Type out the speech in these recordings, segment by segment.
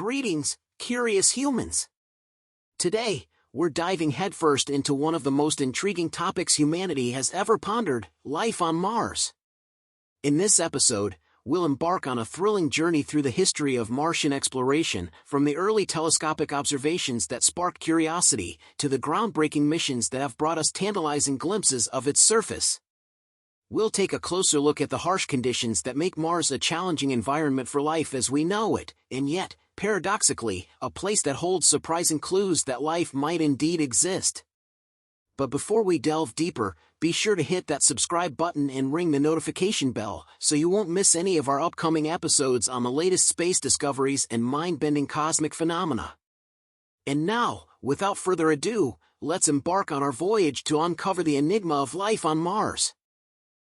Greetings, curious humans. Today, we're diving headfirst into one of the most intriguing topics humanity has ever pondered: life on Mars. In this episode, we'll embark on a thrilling journey through the history of Martian exploration, from the early telescopic observations that sparked curiosity, to the groundbreaking missions that have brought us tantalizing glimpses of its surface. We'll take a closer look at the harsh conditions that make Mars a challenging environment for life as we know it, and yet, paradoxically, a place that holds surprising clues that life might indeed exist. But before we delve deeper, be sure to hit that subscribe button and ring the notification bell so you won't miss any of our upcoming episodes on the latest space discoveries and mind-bending cosmic phenomena. And now, without further ado, let's embark on our voyage to uncover the enigma of life on Mars.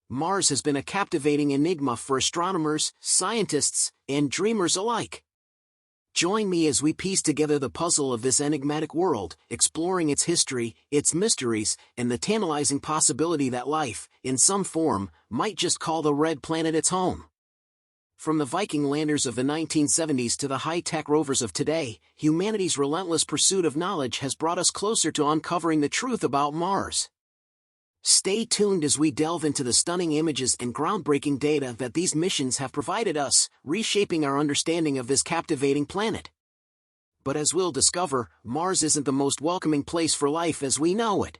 Mars has been a captivating enigma for astronomers, scientists, and dreamers alike. Join me as we piece together the puzzle of this enigmatic world, exploring its history, its mysteries, and the tantalizing possibility that life, in some form, might just call the red planet its home. From the Viking landers of the 1970s to the high-tech rovers of today, humanity's relentless pursuit of knowledge has brought us closer to uncovering the truth about Mars. Stay tuned as we delve into the stunning images and groundbreaking data that these missions have provided us, reshaping our understanding of this captivating planet. But as we'll discover, Mars isn't the most welcoming place for life as we know it.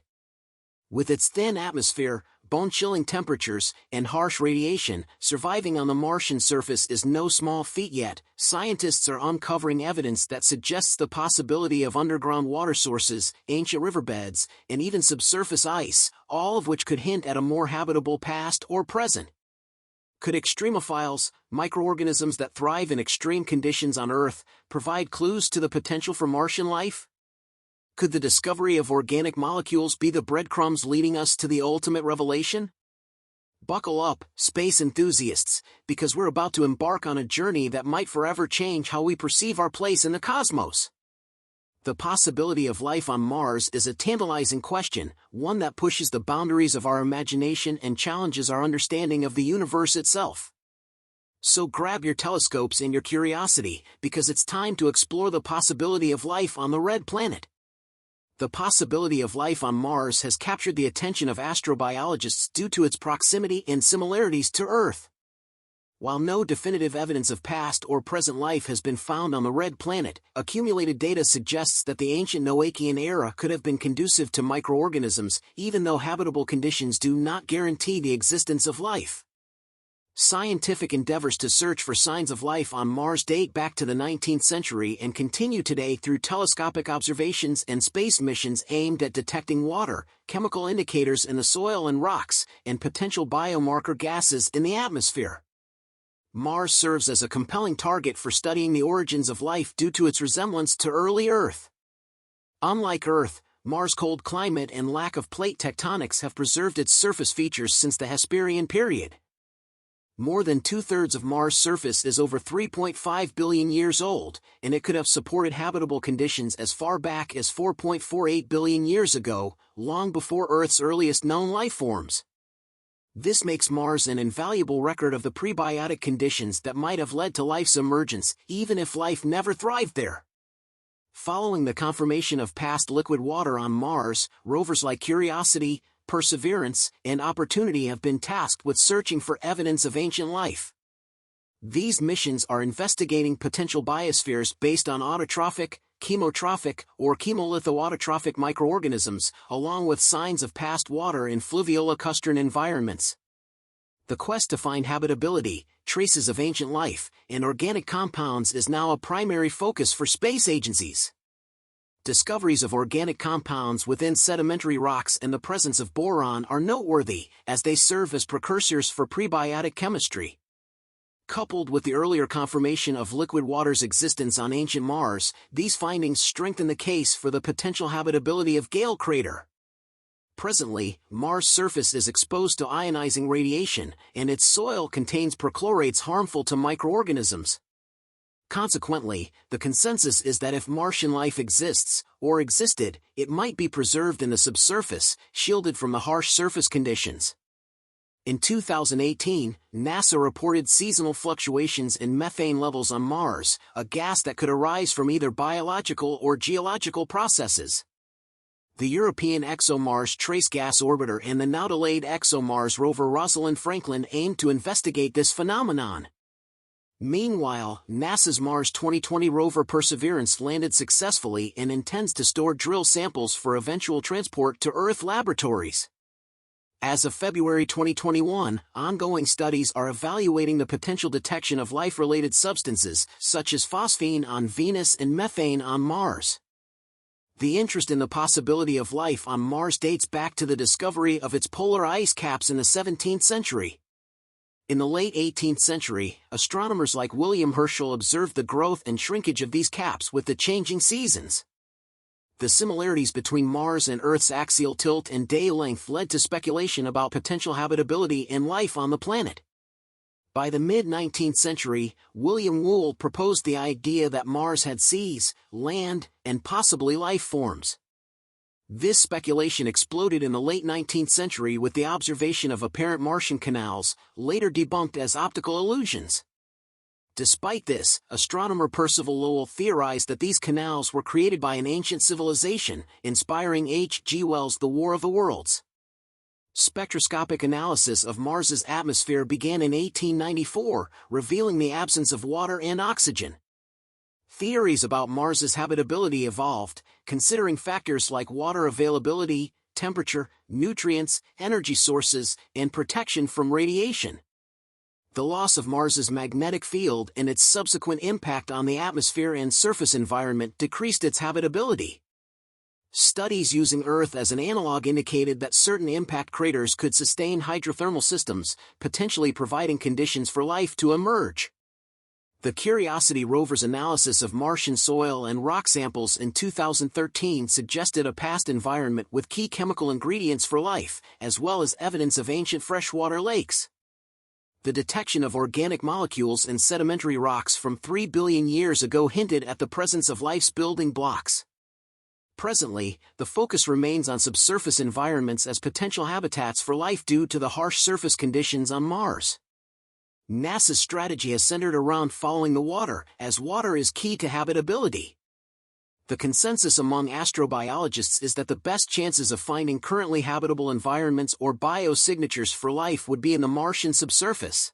With its thin atmosphere, bone-chilling temperatures, and harsh radiation, surviving on the Martian surface is no small feat yet. Scientists are uncovering evidence that suggests the possibility of underground water sources, ancient riverbeds, and even subsurface ice, all of which could hint at a more habitable past or present. Could extremophiles, microorganisms that thrive in extreme conditions on Earth, provide clues to the potential for Martian life? Could the discovery of organic molecules be the breadcrumbs leading us to the ultimate revelation? Buckle up, space enthusiasts, because we're about to embark on a journey that might forever change how we perceive our place in the cosmos. The possibility of life on Mars is a tantalizing question, one that pushes the boundaries of our imagination and challenges our understanding of the universe itself. So grab your telescopes and your curiosity, because it's time to explore the possibility of life on the red planet. The possibility of life on Mars has captured the attention of astrobiologists due to its proximity and similarities to Earth. While no definitive evidence of past or present life has been found on the red planet, accumulated data suggests that the ancient Noachian era could have been conducive to microorganisms, even though habitable conditions do not guarantee the existence of life. Scientific endeavors to search for signs of life on Mars date back to the 19th century and continue today through telescopic observations and space missions aimed at detecting water, chemical indicators in the soil and rocks, and potential biomarker gases in the atmosphere. Mars serves as a compelling target for studying the origins of life due to its resemblance to early Earth. Unlike Earth, Mars' cold climate and lack of plate tectonics have preserved its surface features since the Hesperian period. More than two-thirds of Mars' surface is over 3.5 billion years old, and it could have supported habitable conditions as far back as 4.48 billion years ago, long before Earth's earliest known life forms. This makes Mars an invaluable record of the prebiotic conditions that might have led to life's emergence, even if life never thrived there. Following the confirmation of past liquid water on Mars, rovers like Curiosity, Perseverance, and Opportunity have been tasked with searching for evidence of ancient life. These missions are investigating potential biospheres based on autotrophic, chemotrophic, or chemolithoautotrophic microorganisms, along with signs of past water in fluvio-lacustrine environments. The quest to find habitability, traces of ancient life, and organic compounds is now a primary focus for space agencies. Discoveries of organic compounds within sedimentary rocks and the presence of boron are noteworthy, as they serve as precursors for prebiotic chemistry. Coupled with the earlier confirmation of liquid water's existence on ancient Mars, these findings strengthen the case for the potential habitability of Gale Crater. Presently, Mars' surface is exposed to ionizing radiation, and its soil contains perchlorates harmful to microorganisms. Consequently, the consensus is that if Martian life exists, or existed, it might be preserved in the subsurface, shielded from the harsh surface conditions. In 2018, NASA reported seasonal fluctuations in methane levels on Mars, a gas that could arise from either biological or geological processes. The European ExoMars Trace Gas Orbiter and the now-delayed ExoMars rover Rosalind Franklin aimed to investigate this phenomenon. Meanwhile, NASA's Mars 2020 rover Perseverance landed successfully and intends to store drill samples for eventual transport to Earth laboratories. As of February 2021, ongoing studies are evaluating the potential detection of life-related substances, such as phosphine on Venus and methane on Mars. The interest in the possibility of life on Mars dates back to the discovery of its polar ice caps in the 17th century. In the late 18th century, astronomers like William Herschel observed the growth and shrinkage of these caps with the changing seasons. The similarities between Mars and Earth's axial tilt and day length led to speculation about potential habitability and life on the planet. By the mid-19th century, William Whewell proposed the idea that Mars had seas, land, and possibly life forms. This speculation exploded in the late 19th century with the observation of apparent Martian canals, later debunked as optical illusions. Despite this, astronomer Percival Lowell theorized that these canals were created by an ancient civilization, inspiring H. G. Wells' The War of the Worlds. Spectroscopic analysis of Mars's atmosphere began in 1894, revealing the absence of water and oxygen. Theories about Mars's habitability evolved, considering factors like water availability, temperature, nutrients, energy sources, and protection from radiation. The loss of Mars's magnetic field and its subsequent impact on the atmosphere and surface environment decreased its habitability. Studies using Earth as an analog indicated that certain impact craters could sustain hydrothermal systems, potentially providing conditions for life to emerge. The Curiosity rover's analysis of Martian soil and rock samples in 2013 suggested a past environment with key chemical ingredients for life, as well as evidence of ancient freshwater lakes. The detection of organic molecules in sedimentary rocks from 3 billion years ago hinted at the presence of life's building blocks. Presently, the focus remains on subsurface environments as potential habitats for life due to the harsh surface conditions on Mars. NASA's strategy has centered around following the water, as water is key to habitability. The consensus among astrobiologists is that the best chances of finding currently habitable environments or biosignatures for life would be in the Martian subsurface.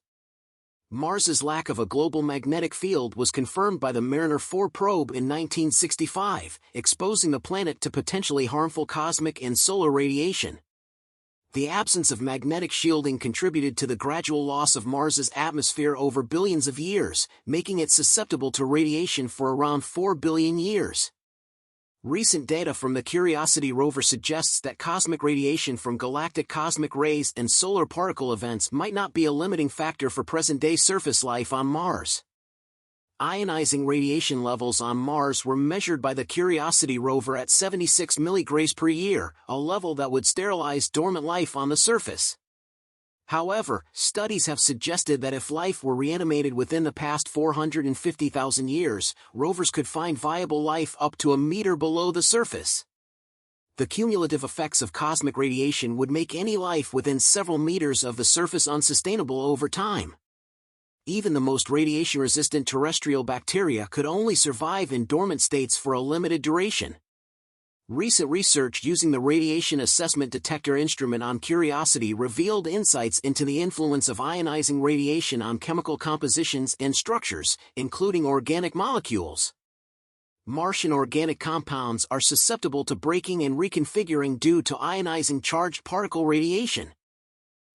Mars's lack of a global magnetic field was confirmed by the Mariner 4 probe in 1965, exposing the planet to potentially harmful cosmic and solar radiation. The absence of magnetic shielding contributed to the gradual loss of Mars's atmosphere over billions of years, making it susceptible to radiation for around 4 billion years. Recent data from the Curiosity rover suggests that cosmic radiation from galactic cosmic rays and solar particle events might not be a limiting factor for present-day surface life on Mars. Ionizing radiation levels on Mars were measured by the Curiosity rover at 76 milligrays per year, a level that would sterilize dormant life on the surface. However, studies have suggested that if life were reanimated within the past 450,000 years, rovers could find viable life up to a meter below the surface. The cumulative effects of cosmic radiation would make any life within several meters of the surface unsustainable over time. Even the most radiation-resistant terrestrial bacteria could only survive in dormant states for a limited duration. Recent research using the Radiation Assessment Detector instrument on Curiosity revealed insights into the influence of ionizing radiation on chemical compositions and structures, including organic molecules. Martian organic compounds are susceptible to breaking and reconfiguring due to ionizing charged particle radiation.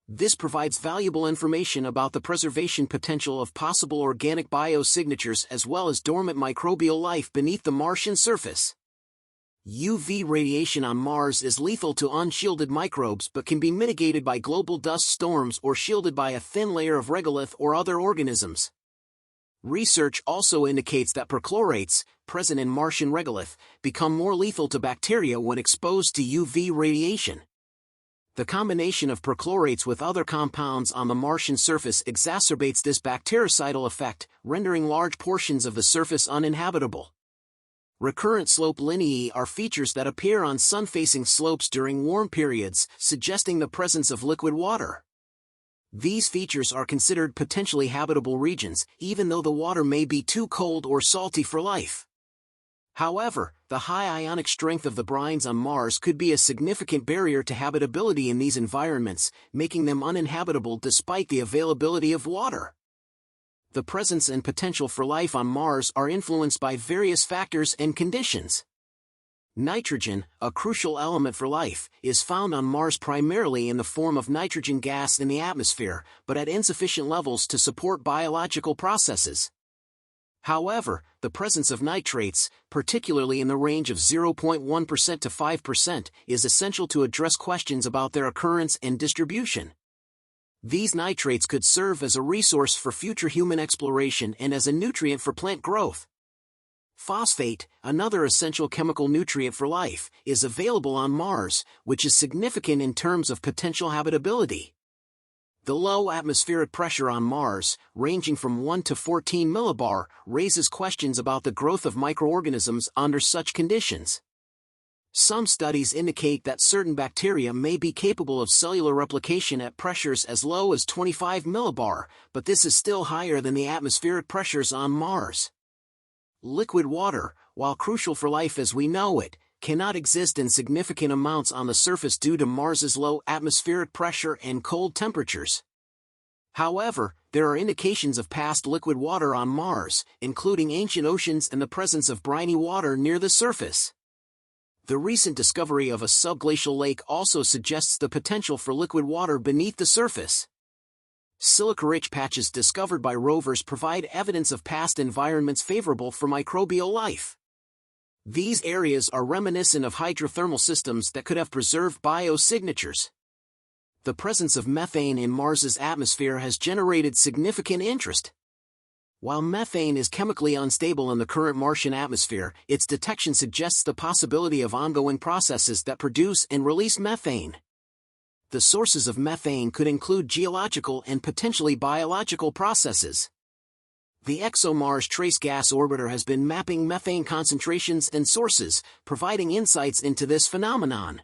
This provides valuable information about the preservation potential of possible organic biosignatures as well as dormant microbial life beneath the Martian surface. UV radiation on Mars is lethal to unshielded microbes but can be mitigated by global dust storms or shielded by a thin layer of regolith or other organisms. Research also indicates that perchlorates, present in Martian regolith, become more lethal to bacteria when exposed to UV radiation. The combination of perchlorates with other compounds on the Martian surface exacerbates this bactericidal effect, rendering large portions of the surface uninhabitable. Recurrent slope lineae are features that appear on sun-facing slopes during warm periods, suggesting the presence of liquid water. These features are considered potentially habitable regions, even though the water may be too cold or salty for life. However, the high ionic strength of the brines on Mars could be a significant barrier to habitability in these environments, making them uninhabitable despite the availability of water. The presence and potential for life on Mars are influenced by various factors and conditions. Nitrogen, a crucial element for life, is found on Mars primarily in the form of nitrogen gas in the atmosphere, but at insufficient levels to support biological processes. However, the presence of nitrates, particularly in the range of 0.1% to 5%, is essential to address questions about their occurrence and distribution. These nitrates could serve as a resource for future human exploration and as a nutrient for plant growth. Phosphate, another essential chemical nutrient for life, is available on Mars, which is significant in terms of potential habitability. The low atmospheric pressure on Mars, ranging from 1 to 14 millibar, raises questions about the growth of microorganisms under such conditions. Some studies indicate that certain bacteria may be capable of cellular replication at pressures as low as 25 millibar, but this is still higher than the atmospheric pressures on Mars. Liquid water, while crucial for life as we know it, cannot exist in significant amounts on the surface due to Mars's low atmospheric pressure and cold temperatures. However, there are indications of past liquid water on Mars, including ancient oceans and the presence of briny water near the surface. The recent discovery of a subglacial lake also suggests the potential for liquid water beneath the surface. Silica-rich patches discovered by rovers provide evidence of past environments favorable for microbial life. These areas are reminiscent of hydrothermal systems that could have preserved biosignatures. The presence of methane in Mars's atmosphere has generated significant interest. While methane is chemically unstable in the current Martian atmosphere, its detection suggests the possibility of ongoing processes that produce and release methane. The sources of methane could include geological and potentially biological processes. The ExoMars Trace Gas Orbiter has been mapping methane concentrations and sources, providing insights into this phenomenon.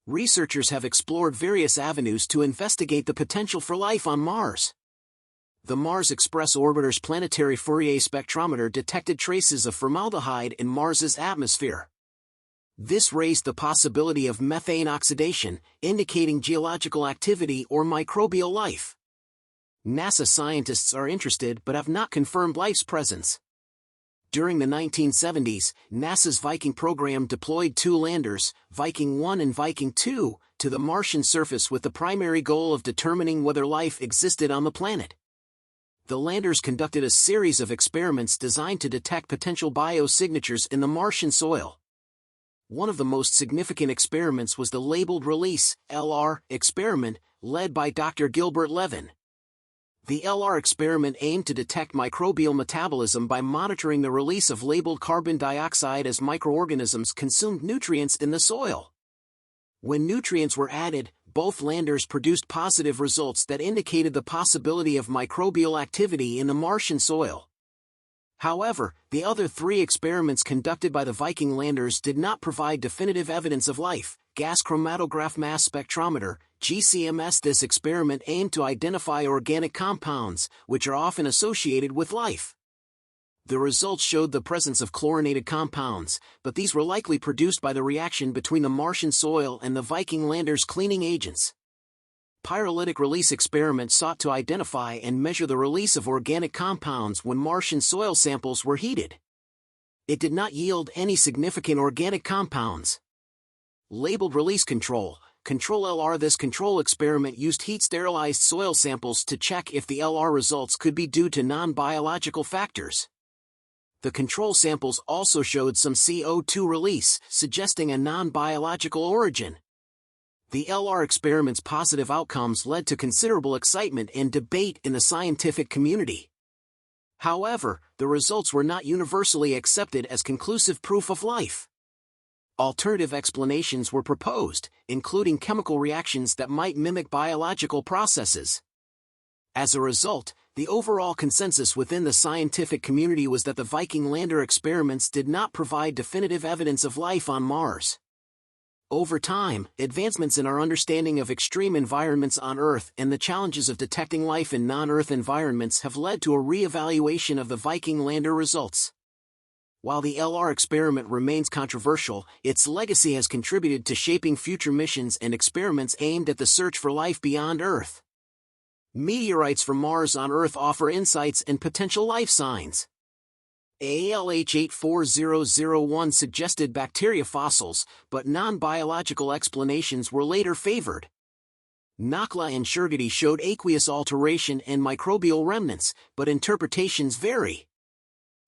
Researchers have explored various avenues to investigate the potential for life on Mars. The Mars Express Orbiter's planetary Fourier spectrometer detected traces of formaldehyde in Mars's atmosphere. This raised the possibility of methane oxidation, indicating geological activity or microbial life. NASA scientists are interested but have not confirmed life's presence. During the 1970s, NASA's Viking program deployed two landers, Viking 1 and Viking 2, to the Martian surface with the primary goal of determining whether life existed on the planet. The landers conducted a series of experiments designed to detect potential biosignatures in the Martian soil. One of the most significant experiments was the labeled release (LR) experiment, led by Dr. Gilbert Levin. The LR experiment aimed to detect microbial metabolism by monitoring the release of labeled carbon dioxide as microorganisms consumed nutrients in the soil. When nutrients were added, both landers produced positive results that indicated the possibility of microbial activity in the Martian soil. However, the other three experiments conducted by the Viking landers did not provide definitive evidence of life. Gas chromatograph mass spectrometer, GCMS. This experiment aimed to identify organic compounds, which are often associated with life. The results showed the presence of chlorinated compounds, but these were likely produced by the reaction between the Martian soil and the Viking landers' cleaning agents. Pyrolytic release experiment sought to identify and measure the release of organic compounds when Martian soil samples were heated. It did not yield any significant organic compounds. Labeled release control, Control LR. This control experiment used heat-sterilized soil samples to check if the LR results could be due to non-biological factors. The control samples also showed some CO2 release, suggesting a non-biological origin. The LR experiment's positive outcomes led to considerable excitement and debate in the scientific community. However, the results were not universally accepted as conclusive proof of life. Alternative explanations were proposed, including chemical reactions that might mimic biological processes. As a result, the overall consensus within the scientific community was that the Viking lander experiments did not provide definitive evidence of life on Mars. Over time, advancements in our understanding of extreme environments on Earth and the challenges of detecting life in non-Earth environments have led to a re-evaluation of the Viking lander results. While the LR experiment remains controversial, its legacy has contributed to shaping future missions and experiments aimed at the search for life beyond Earth. Meteorites from Mars on Earth offer insights and potential life signs. ALH84001 suggested bacteria fossils, but non-biological explanations were later favored. Nakla and Shurgadi showed aqueous alteration and microbial remnants, but interpretations vary.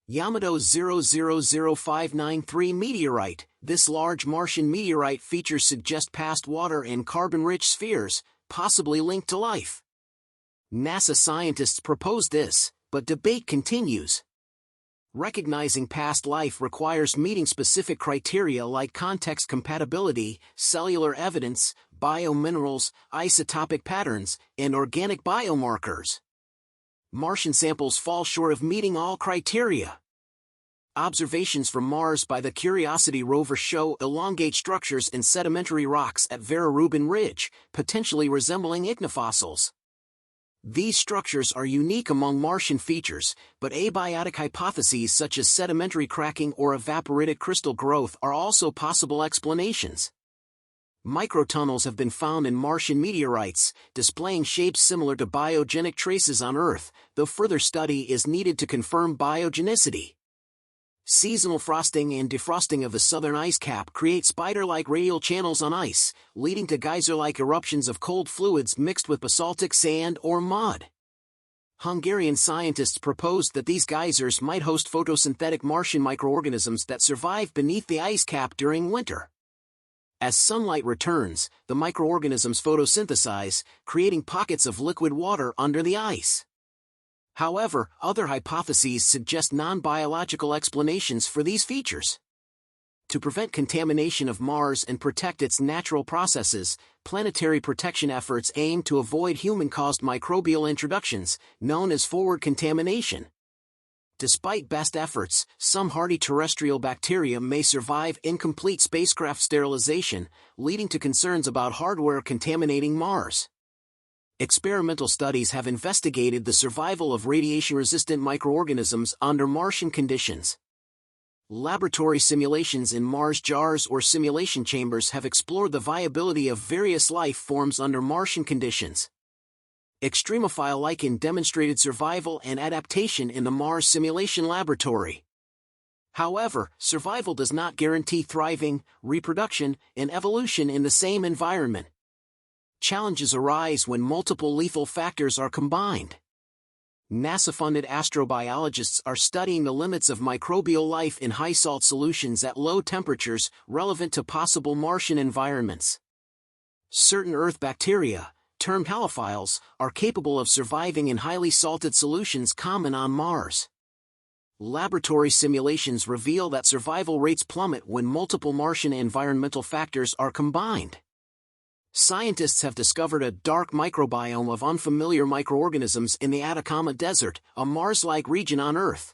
Yamato 000593 meteorite. This large Martian meteorite features suggest past water and carbon-rich spheres, possibly linked to life. NASA scientists proposed this, but debate continues. Recognizing past life requires meeting specific criteria like context compatibility, cellular evidence, biominerals, isotopic patterns, and organic biomarkers. Martian samples fall short of meeting all criteria. Observations from Mars by the Curiosity rover show elongate structures in sedimentary rocks at Vera Rubin Ridge, potentially resembling ichnofossils. These structures are unique among Martian features, but abiotic hypotheses such as sedimentary cracking or evaporitic crystal growth are also possible explanations. Microtunnels have been found in Martian meteorites, displaying shapes similar to biogenic traces on Earth, though further study is needed to confirm biogenicity. Seasonal frosting and defrosting of the southern ice cap create spider-like radial channels on ice, leading to geyser-like eruptions of cold fluids mixed with basaltic sand or mud. Hungarian scientists proposed that these geysers might host photosynthetic Martian microorganisms that survive beneath the ice cap during winter. As sunlight returns, the microorganisms photosynthesize, creating pockets of liquid water under the ice. However, other hypotheses suggest non-biological explanations for these features. To prevent contamination of Mars and protect its natural processes, planetary protection efforts aim to avoid human-caused microbial introductions, known as forward contamination. Despite best efforts, some hardy terrestrial bacteria may survive incomplete spacecraft sterilization, leading to concerns about hardware contaminating Mars. Experimental studies have investigated the survival of radiation-resistant microorganisms under Martian conditions. Laboratory simulations in Mars jars or simulation chambers have explored the viability of various life forms under Martian conditions. Extremophile lichen demonstrated survival and adaptation in the Mars Simulation Laboratory. However, survival does not guarantee thriving, reproduction, and evolution in the same environment. Challenges arise when multiple lethal factors are combined. NASA-funded astrobiologists are studying the limits of microbial life in high-salt solutions at low temperatures relevant to possible Martian environments. Certain Earth bacteria, termed halophiles, are capable of surviving in highly salted solutions common on Mars. Laboratory simulations reveal that survival rates plummet when multiple Martian environmental factors are combined. Scientists have discovered a dark microbiome of unfamiliar microorganisms in the Atacama Desert, a Mars-like region on Earth.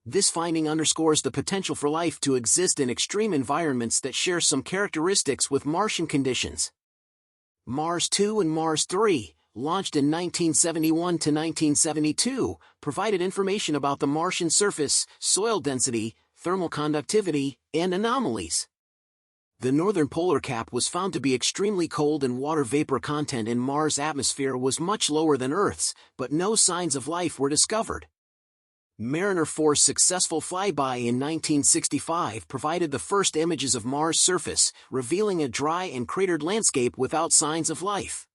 This finding underscores the potential for life to exist in extreme environments that share some characteristics with Martian conditions. Mars 2 and Mars 3, launched in 1971 to 1972, provided information about the Martian surface, soil density, thermal conductivity, and anomalies. The northern polar cap was found to be extremely cold and water vapor content in Mars' atmosphere was much lower than Earth's, but no signs of life were discovered. Mariner 4's successful flyby in 1965 provided the first images of Mars' surface, revealing a dry and cratered landscape without signs of life.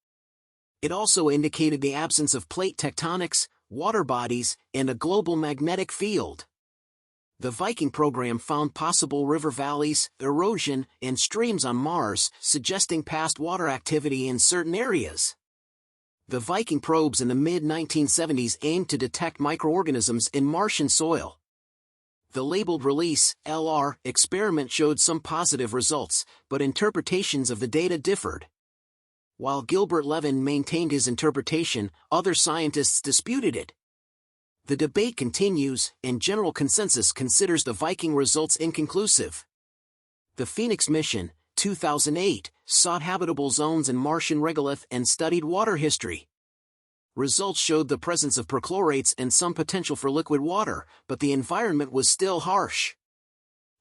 It also indicated the absence of plate tectonics, water bodies, and a global magnetic field. The Viking program found possible river valleys, erosion, and streams on Mars, suggesting past water activity in certain areas. The Viking probes in the mid-1970s aimed to detect microorganisms in Martian soil. The labeled release, LR, experiment showed some positive results, but interpretations of the data differed. While Gilbert Levin maintained his interpretation, other scientists disputed it. The debate continues, and general consensus considers the Viking results inconclusive. The Phoenix mission, 2008, sought habitable zones in Martian regolith and studied water history. Results showed the presence of perchlorates and some potential for liquid water, but the environment was still harsh.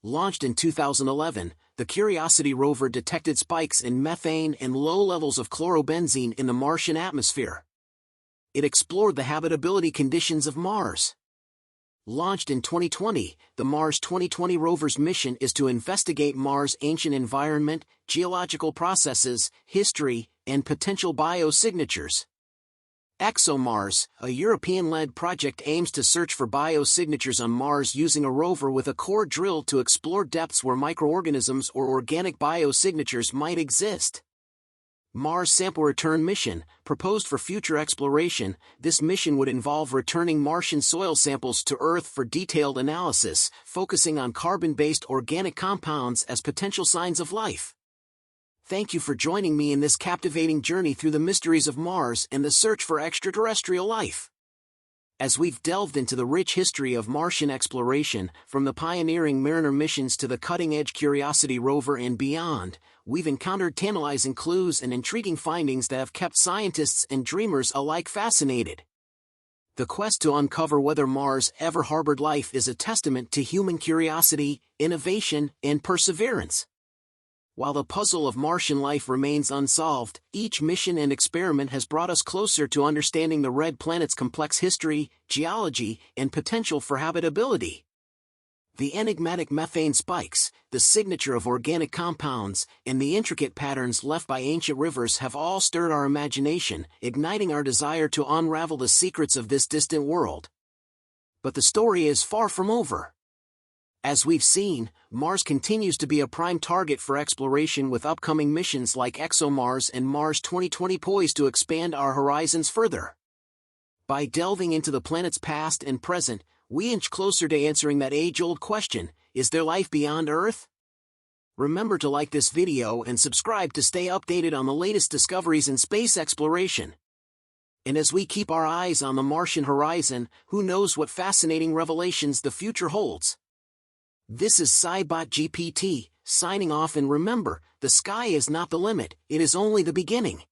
Launched in 2011, the Curiosity rover detected spikes in methane and low levels of chlorobenzene in the Martian atmosphere. It explored the habitability conditions of Mars. Launched in 2020, the Mars 2020 rover's mission is to investigate Mars' ancient environment, geological processes, history, and potential biosignatures. ExoMars, a European-led project, aims to search for biosignatures on Mars using a rover with a core drill to explore depths where microorganisms or organic biosignatures might exist. Mars Sample Return Mission, proposed for future exploration. This mission would involve returning Martian soil samples to Earth for detailed analysis, focusing on carbon-based organic compounds as potential signs of life. Thank you for joining me in this captivating journey through the mysteries of Mars and the search for extraterrestrial life. As we've delved into the rich history of Martian exploration, from the pioneering Mariner missions to the cutting-edge Curiosity rover and beyond, we've encountered tantalizing clues and intriguing findings that have kept scientists and dreamers alike fascinated. The quest to uncover whether Mars ever harbored life is a testament to human curiosity, innovation, and perseverance. While the puzzle of Martian life remains unsolved, each mission and experiment has brought us closer to understanding the red planet's complex history, geology, and potential for habitability. The enigmatic methane spikes, the signature of organic compounds, and the intricate patterns left by ancient rivers have all stirred our imagination, igniting our desire to unravel the secrets of this distant world. But the story is far from over. As we've seen, Mars continues to be a prime target for exploration, with upcoming missions like ExoMars and Mars 2020 poised to expand our horizons further. By delving into the planet's past and present, we inch closer to answering that age-old question: is there life beyond Earth? Remember to like this video and subscribe to stay updated on the latest discoveries in space exploration. And as we keep our eyes on the Martian horizon, who knows what fascinating revelations the future holds. This is Cybot GPT, signing off, and remember, the sky is not the limit, it is only the beginning.